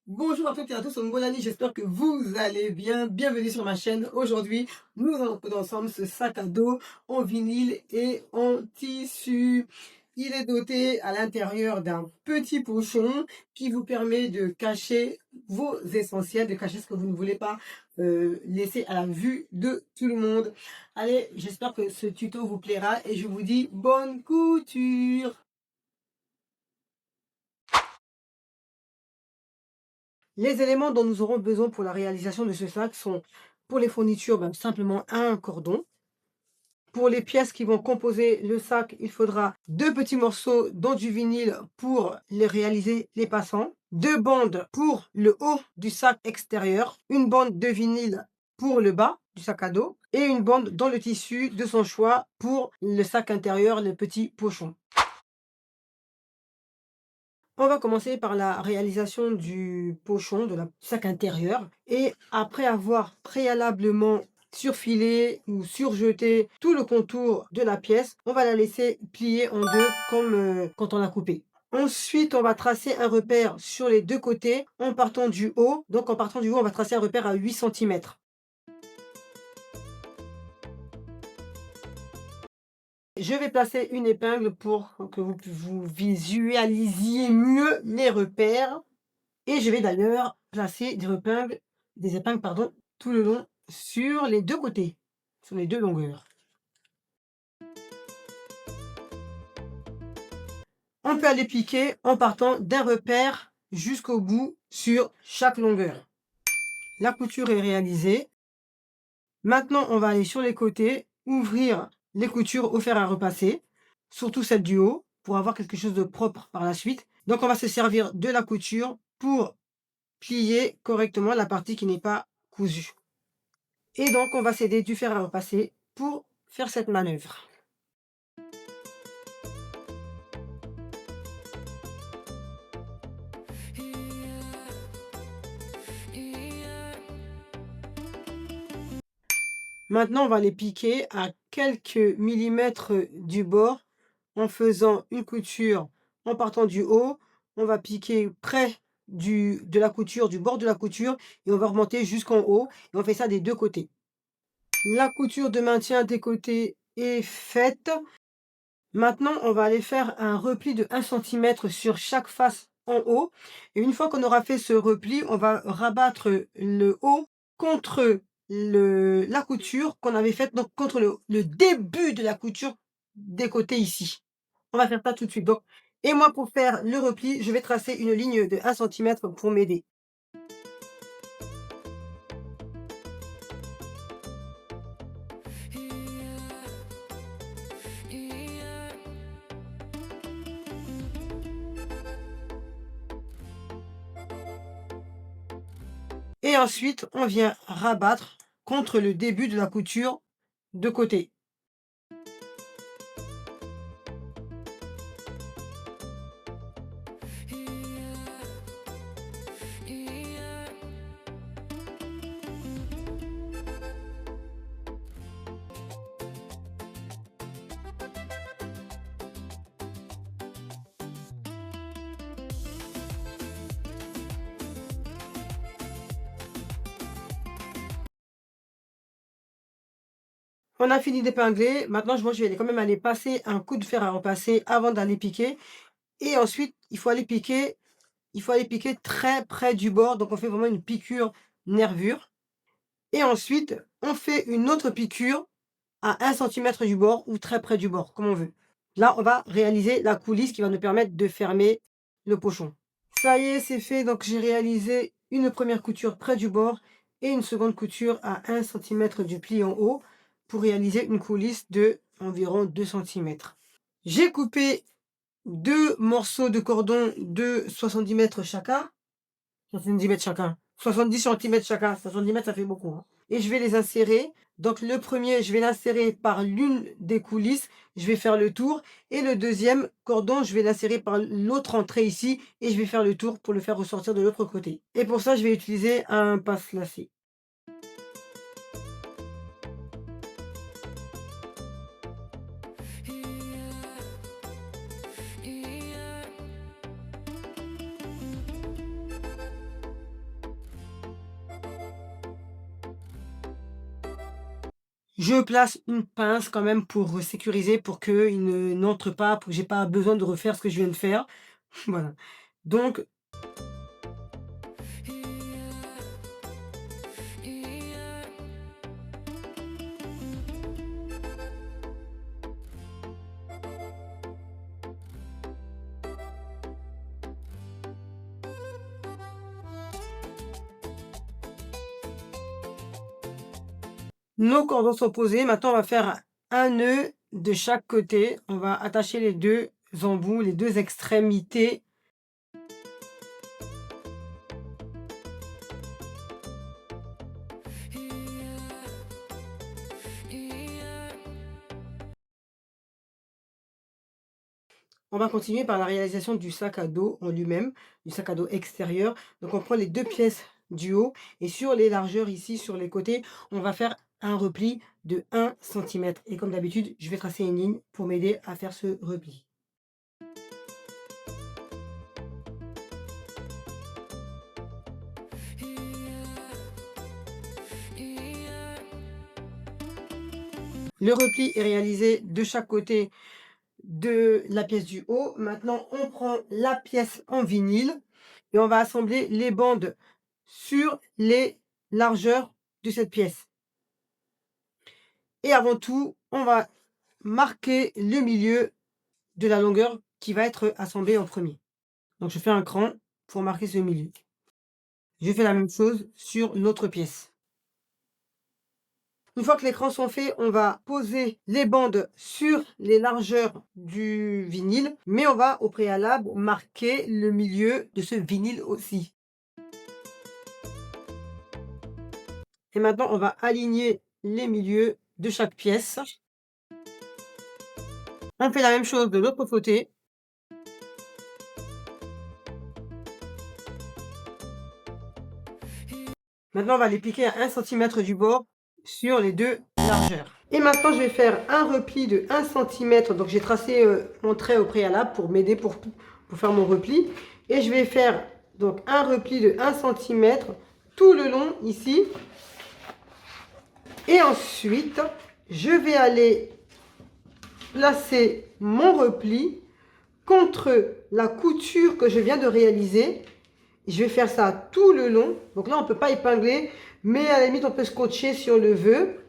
Bonjour à toutes et à tous, bonne année, j'espère que vous allez bien. Bienvenue sur ma chaîne. Aujourd'hui, nous allons prendre ensemble ce sac à dos en vinyle et en tissu. Il est doté à l'intérieur d'un petit pochon qui vous permet de cacher vos essentiels, de cacher ce que vous ne voulez pas laisser à la vue de tout le monde. Allez, j'espère que ce tuto vous plaira et je vous dis bonne couture. Les éléments dont nous aurons besoin pour la réalisation de ce sac sont, pour les fournitures, simplement un cordon. Pour les pièces qui vont composer le sac, il faudra 2 petits morceaux dont du vinyle pour les réaliser les passants, 2 bandes pour le haut du sac extérieur, une bande de vinyle pour le bas du sac à dos et une bande dans le tissu de son choix pour le sac intérieur, le petit pochon. On va commencer par la réalisation du pochon, de la sac intérieur. Et après avoir préalablement surfilé ou surjeté tout le contour de la pièce, on va la laisser plier en deux comme quand on l'a coupée. Ensuite, on va tracer un repère sur les deux côtés en partant du haut. Donc en partant du haut, on va tracer un repère à 8 cm. Je vais placer une épingle pour que vous visualisiez mieux les repères. Et je vais d'ailleurs placer des épingles pardon, tout le long sur les deux côtés, sur les deux longueurs. On peut aller piquer en partant d'un repère jusqu'au bout sur chaque longueur. La couture est réalisée. Maintenant, on va aller sur les côtés, ouvrir les coutures au fer à repasser, surtout celle du haut, pour avoir quelque chose de propre par la suite. Donc, on va se servir de la couture pour plier correctement la partie qui n'est pas cousue. Et donc, on va s'aider du fer à repasser pour faire cette manœuvre. Maintenant, on va les piquer à quelques millimètres du bord en faisant une couture en partant du haut. On va piquer près de la couture, du bord de la couture et on va remonter jusqu'en haut. Et on fait ça des deux côtés. La couture de maintien des côtés est faite. Maintenant, on va aller faire un repli de 1 cm sur chaque face en haut. Et une fois qu'on aura fait ce repli, on va rabattre le haut contre la couture qu'on avait faite, donc contre le début de la couture des côtés ici. On va faire ça tout de suite. Donc, et moi, pour faire le repli, je vais tracer une ligne de 1 cm pour m'aider. Et ensuite, on vient rabattre contre le début de la couture de côté. On a fini d'épingler. Maintenant, moi, je vais quand même aller passer un coup de fer à repasser avant d'aller piquer. Et ensuite, il faut aller piquer très près du bord. Donc, on fait vraiment une piqûre nervure. Et ensuite, on fait une autre piqûre à 1 cm du bord ou très près du bord, comme on veut. Là, on va réaliser la coulisse qui va nous permettre de fermer le pochon. Ça y est, c'est fait. Donc, j'ai réalisé une première couture près du bord et une seconde couture à 1 cm du pli en haut pour réaliser une coulisse de environ 2 cm. J'ai coupé 2 morceaux de cordon de 70 mètres chacun. 70 mètres chacun. 70 cm chacun. 70 mètres, ça fait beaucoup. Hein. Et je vais les insérer. Donc le premier, je vais l'insérer par l'une des coulisses. Je vais faire le tour. Et le deuxième cordon, je vais l'insérer par l'autre entrée ici. Et je vais faire le tour pour le faire ressortir de l'autre côté. Et pour ça, je vais utiliser un passe-lacet. Je place une pince quand même pour sécuriser, pour qu'il ne n'entre pas, pour que j'ai pas besoin de refaire ce que je viens de faire. Voilà. Donc nos cordons sont posés. Maintenant, on va faire un nœud de chaque côté. On va attacher les 2 embouts, les 2 extrémités. On va continuer par la réalisation du sac à dos en lui-même, du sac à dos extérieur. Donc on prend les 2 pièces du haut et sur les largeurs ici, sur les côtés, on va faire un repli de 1 centimètre. Et comme d'habitude, je vais tracer une ligne pour m'aider à faire ce repli. Le repli est réalisé de chaque côté de la pièce du haut. Maintenant, on prend la pièce en vinyle et on va assembler les bandes sur les largeurs de cette pièce. Et avant tout, on va marquer le milieu de la longueur qui va être assemblée en premier. Donc je fais un cran pour marquer ce milieu. Je fais la même chose sur l'autre pièce. Une fois que les crans sont faits, on va poser les bandes sur les largeurs du vinyle, mais on va au préalable marquer le milieu de ce vinyle aussi. Et maintenant, on va aligner les milieux de chaque pièce. On fait la même chose de l'autre côté. Maintenant, on va les piquer à 1 centimètre du bord sur les 2 largeurs. Et maintenant, je vais faire un repli de 1 centimètre. Donc, j'ai tracé mon trait au préalable pour m'aider pour faire mon repli. Et je vais faire donc un repli de 1 centimètre tout le long ici. Et ensuite, je vais aller placer mon repli contre la couture que je viens de réaliser. Je vais faire ça tout le long. Donc là, on ne peut pas épingler, mais à la limite, on peut scotcher si on le veut.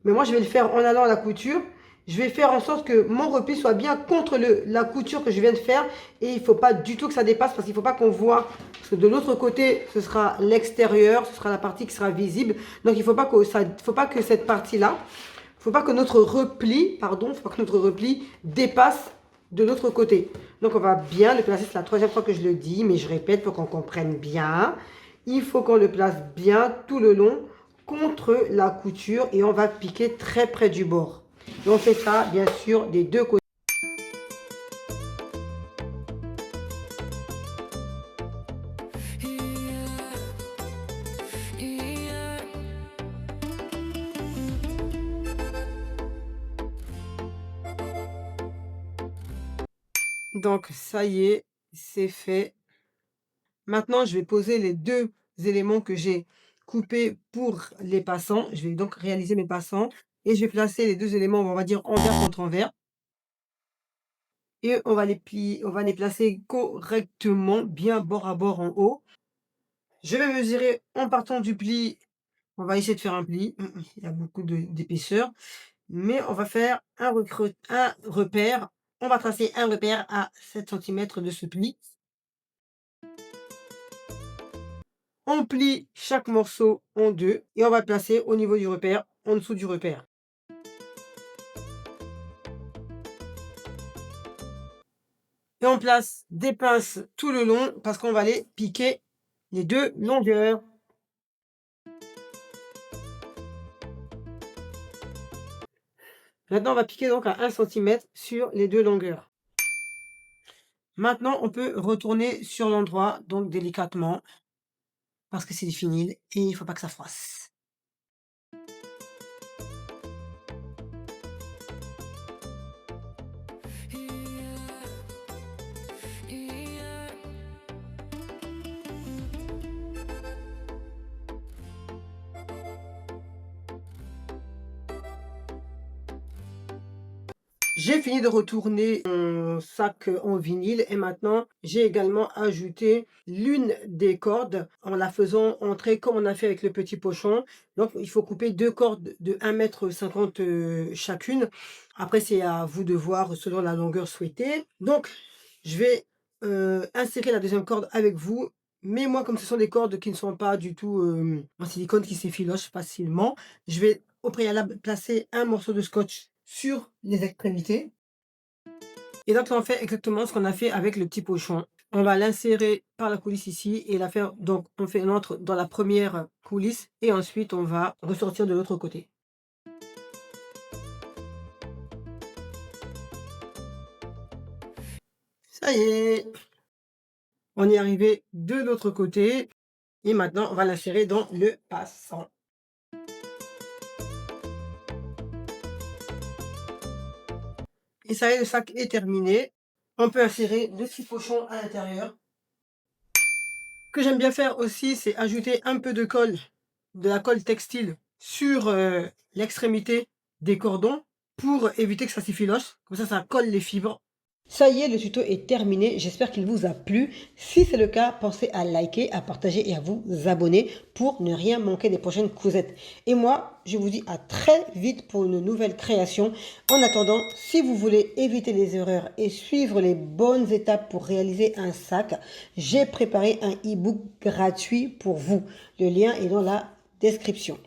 Mais moi, je vais le faire en allant à la couture. Je vais faire en sorte que mon repli soit bien contre la couture que je viens de faire. Et il ne faut pas du tout que ça dépasse parce qu'il ne faut pas qu'on voit. Parce que de l'autre côté, ce sera l'extérieur, ce sera la partie qui sera visible. Donc, il ne faut pas que cette partie-là, il ne faut pas que notre repli, pardon, il ne faut pas que notre repli dépasse de l'autre côté. Donc, on va bien le placer. C'est la 3e fois que je le dis, mais je répète pour qu'on comprenne bien. Il faut qu'on le place bien tout le long contre la couture et on va piquer très près du bord. Et on fait ça, bien sûr, des 2 côtés. Donc, ça y est, c'est fait. Maintenant, je vais poser les 2 éléments que j'ai coupés pour les passants. Je vais donc réaliser mes passants et je vais placer les 2 éléments, on va dire envers contre envers. Et on va les plier, on va les placer correctement, bien bord à bord en haut. Je vais mesurer en partant du pli. On va essayer de faire un pli. Il y a beaucoup d'épaisseur. Mais on va faire un repère. On va tracer un repère à 7 centimètres de ce pli. On plie chaque morceau en 2 et on va le placer au niveau du repère, en dessous du repère. Et on place des pinces tout le long parce qu'on va les piquer les 2 longueurs. Maintenant, on va piquer donc à 1 centimètre sur les 2 longueurs. Maintenant, on peut retourner sur l'endroit, donc délicatement, parce que c'est du vinyle et il ne faut pas que ça froisse. J'ai fini de retourner mon sac en vinyle et maintenant j'ai également ajouté l'une des cordes en la faisant entrer comme on a fait avec le petit pochon. Donc il faut couper 2 cordes de 1,50 m chacune. Après c'est à vous de voir selon la longueur souhaitée. Donc je vais, insérer la deuxième corde avec vous, mais moi comme ce sont des cordes qui ne sont pas du tout, en silicone qui s'effilochent facilement, je vais au préalable placer un morceau de scotch sur les extrémités et donc là on fait exactement ce qu'on a fait avec le petit pochon. On va l'insérer par la coulisse ici et la faire donc on entre dans la première coulisse et ensuite on va ressortir de l'autre côté. Ça y est, on est arrivé de l'autre côté et maintenant on va l'insérer dans le passant. Et ça y est, le sac est terminé. On peut insérer le petit pochon à l'intérieur. Ce que j'aime bien faire aussi, c'est ajouter un peu de colle, de la colle textile sur, l'extrémité des cordons pour éviter que ça s'effiloche. Comme ça colle les fibres. Ça y est, le tuto est terminé. J'espère qu'il vous a plu. Si c'est le cas, pensez à liker, à partager et à vous abonner pour ne rien manquer des prochaines cousettes. Et moi, je vous dis à très vite pour une nouvelle création. En attendant, si vous voulez éviter les erreurs et suivre les bonnes étapes pour réaliser un sac, j'ai préparé un e-book gratuit pour vous. Le lien est dans la description.